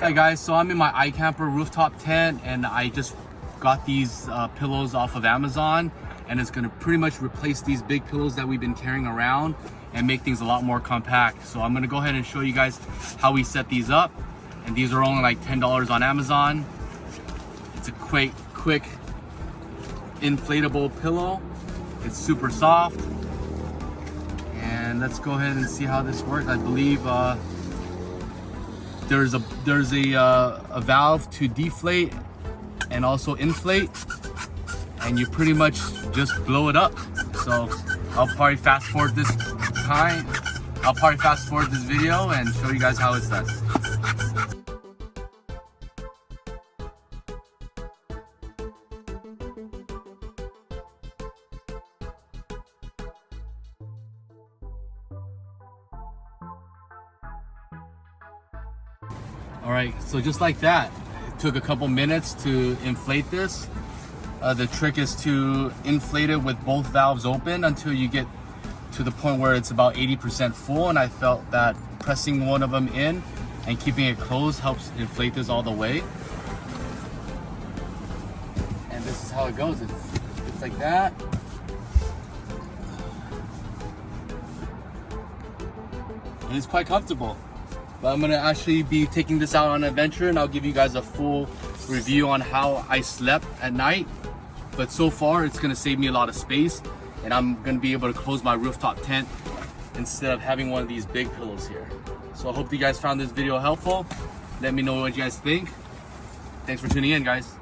Hi guys, so I'm in my ikamper rooftop tent and I just got these pillows off of Amazon, and it's gonna pretty much replace these big pillows that we've been carrying around and make things a lot more compact. So I'm gonna go ahead and show you guys how we set these up, and these are only like $10 on Amazon. It's a quick inflatable pillow. It's super soft, and let's go ahead and see how this works. I believe there's a valve to deflate and also inflate, and you pretty much just blow it up. So I'll probably fast forward this video and show you guys how it's done. All right, so just like that, it took a couple minutes to inflate this. The trick is to inflate it with both valves open until you get to the point where it's about 80% full, and I felt that pressing one of them in and keeping it closed helps inflate this all the way. And this is how it goes. It's like that. And it's quite comfortable. But I'm gonna actually be taking this out on an adventure, and I'll give you guys a full review on how I slept at night. But so far, it's gonna save me a lot of space, and I'm gonna be able to close my rooftop tent instead of having one of these big pillows here. So I hope you guys found this video helpful. Let me know what you guys think. Thanks for tuning in, guys.